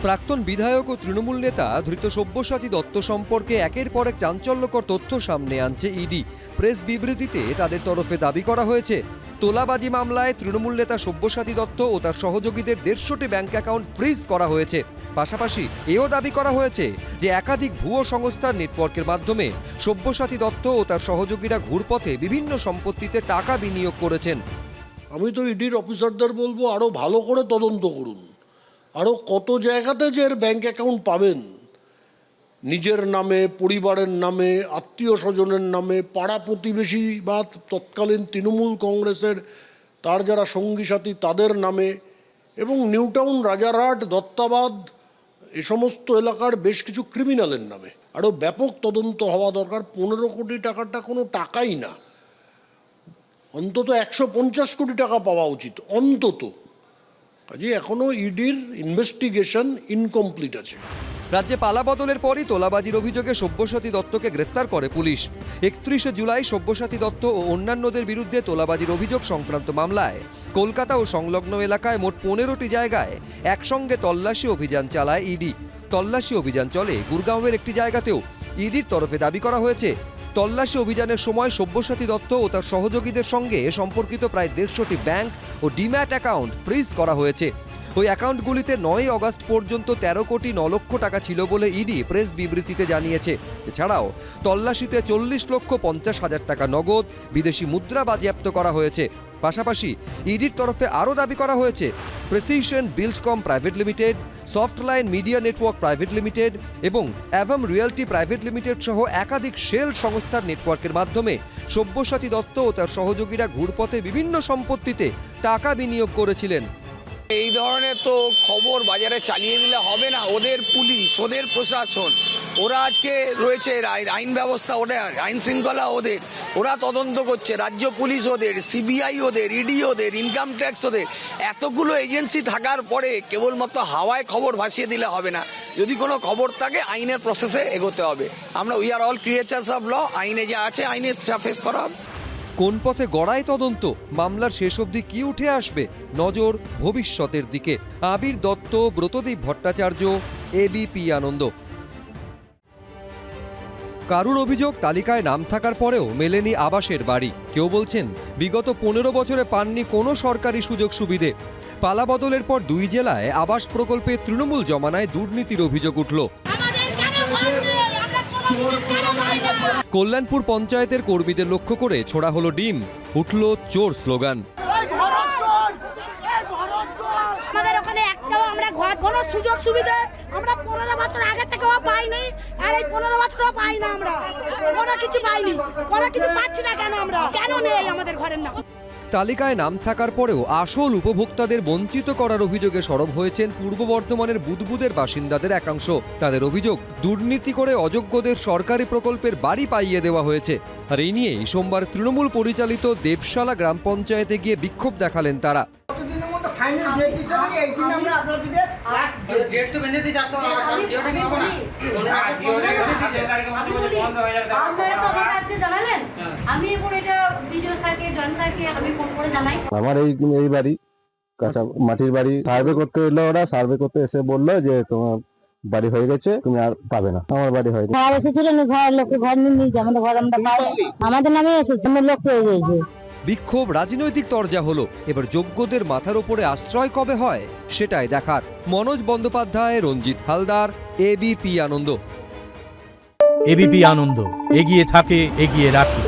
প্রাক্তন বিধায়ক ও তৃণমূল নেতা ধৃত সব্যসাচী দত্ত সম্পর্কে একের পর এক চাঞ্চল্যকর তথ্য সামনে আনছে ইডি। প্রেস বিবৃতিতে তাদের তরফে দাবি করা হয়েছে, তোলাবাজি মামলায় তৃণমূল নেতা সব্যসাচী দত্ত ও তার সহযোগীদের 150টি ব্যাংক অ্যাকাউন্ট ফ্রিজ করা হয়েছে। পাশাপাশি এও দাবি করা হয়েছে যে একাধিক ভুয়ো সংস্থার নেটওয়ার্কের মাধ্যমে সব্যসাচী দত্ত ও তার সহযোগীরা ঘুরপথে বিভিন্ন সম্পত্তিতে টাকা বিনিয়োগ করেছেন। আমি তো ইডির অফিসারদের বলবো আরও ভালো করে তদন্ত করুন। আরও কত জায়গাতে যে এর ব্যাংক অ্যাকাউন্ট পাবেন, নিজের নামে, পরিবারের নামে, আত্মীয় স্বজনের নামে, পাড়া প্রতিবেশী বা তৎকালীন তৃণমূল কংগ্রেসের তার যারা সঙ্গী সাথী তাদের নামে, এবং নিউটাউন, রাজারহাট, দত্তাবাদ এ সমস্ত এলাকার বেশ কিছু ক্রিমিনালের নামে আরও ব্যাপক তদন্ত হওয়া দরকার। 15 কোটি টাকাটা কোনো টাকাই না, অন্তত 150 কোটি টাকা পাওয়া উচিত অন্তত। কাজে এখনও ইডির ইনভেস্টিগেশন ইনকমপ্লিট আছে। রাজ্যে পালাবদলের পরই তোলাবাজির অভিযোগে সব্যসাচী দত্তকে গ্রেফতার করে পুলিশ। 31শে জুলাই সব্যসাচী দত্ত ও অন্যান্যদের বিরুদ্ধে তোলাবাজির অভিযোগ সংক্রান্ত মামলায় কলকাতা ও সংলগ্ন এলাকায় মোট 15টি জায়গায় একসঙ্গে তল্লাশি অভিযান চালায় ইডি। তল্লাশি অভিযান চলে গুরগাঁওয়ের একটি জায়গাতেও। ইডির তরফে দাবি করা হয়েছে, তল্লাশি অভিযানের সময় সব্যসাচী দত্ত ও তার সহযোগীদের সঙ্গে সম্পর্কিত প্রায় 150টি ব্যাংক ও ডিম্যাট অ্যাকাউন্ট ফ্রিজ করা হয়েছে। ওই অ্যাকাউন্টগুলিতে 9 আগস্ট পর্যন্ত 13 কোটি 9 লক্ষ টাকা ছিল বলে ইডি প্রেস বিবৃতিতে জানিয়েছে। এছাড়াও তল্লাশিতে 40,50,000 টাকা নগদ, বিদেশি মুদ্রা বাজেয়াপ্ত করা হয়েছে। পাশাপাশি ইডির তরফে আরও দাবি করা হয়েছে, precision buildcon private limited, softline media network private limited এবং অ্যাভাম রিয়েলটি প্রাইভেট লিমিটেড সহ একাধিক শেল সংস্থার নেটওয়ার্কের মাধ্যমে সব্যসাচী দত্ত ও তার সহযোগীরা ঘুরপথে বিভিন্ন সম্পত্তিতে টাকা বিনিয়োগ করেছিলেন। এই ধরনের তো খবর বাজারে চালিয়ে দিলে হবে না। ওদের পুলিশ, ওদের প্রশাসন, ওরা আজকে রয়েছে, আইন ব্যবস্থা ওদের, আইন শৃঙ্খলা ওদের, ওরা তদন্ত করছে, রাজ্য পুলিশ ওদের, সিবিআই ওদের, ইডি ওদের, ইনকাম ট্যাক্স ওদের। এতগুলো এজেন্সি থাকার পরে কেবলমাত্র হাওয়ায় খবর ভাসিয়ে দিলে হবে না। যদি কোনো খবর থাকে আইনের প্রসেসে এগোতে হবে। আমরা we are all creatures of law, আইনে যা আছে আইনে ফেস করা হবে। কোন পথে গড়ায় তদন্ত, মামলার শেষ অবধি কি উঠে আসবে, নজর ভবিষ্যতের দিকে। আবির দত্ত, ব্রতদীপ ভট্টাচার্য, এবিপি আনন্দ। কারুর অভিযোগ, তালিকায় নাম থাকার পরেও মেলেনি আবাসের বাড়ি। কেউ বলছেন বিগত 15 বছরে পাননি কোনো সরকারি সুযোগ সুবিধে। পালাবদলের পর 2 জেলায় আবাস প্রকল্পে তৃণমূল জমানায় দুর্নীতির অভিযোগ উঠল। কল্যাণপুর পঞ্চায়েতের কর্মীদের লক্ষ্য করে ছোড়া হলো ডিম, উঠল চোর স্লোগান। আমাদের ওখানে একটাও আমরা ঘর কোনো সুযোগ সুবিধা আমরা 15 বছর আগে থেকেও পাইনি, আর এই 15 বছরও পাই না। আমরা কোনো কিছু পাইনি, কোনো কিছু পাচ্ছি না। কেন নেই আমাদের ঘরের নাম? তালিকায় নাম থাকার পরেও আসল উপভোক্তাদের বঞ্চিত করার অভিযোগে সরব হয়েছেন পূর্ব বর্ধমানের বুদবুদের বাসিন্দাদের একাংশ। তাদের অভিযোগ, দুর্নীতি করে অযোগ্যদের সরকারি প্রকল্পের বাড়ি পাইয়ে দেওয়া হয়েছে। আর এই নিয়েই সোমবার তৃণমূল পরিচালিত দেবশালা গ্রাম পঞ্চায়েতে গিয়ে বিক্ষোভ দেখালেন তারা। আমার এই বাড়ি কাঁচা মাটির বাড়ি সার্ভে করতে এলো, ওরা সার্ভে করতে এসে বললো যে তোমার বাড়ি হয়ে গেছে, তুমি আর পাবে না। আমার বাড়ি হয়নি। ঘর এসেছিল, ঘর লোকে ঘর নিয়ে আমাদের ঘর আমরা পাই, আমাদের নামে এসেছে, লোক পেয়ে গেছে। বিক্ষোভ রাজনৈতিক তরজা হলো। এবার যোগ্যদের মাথার উপরে আশ্রয় কবে হয় সেটাই দেখার। মনোজ বন্দ্যোপাধ্যায়, রঞ্জিত হালদার, এবিপি আনন্দ। এবিপি আনন্দ, এগিয়ে থাকে, এগিয়ে রাখে।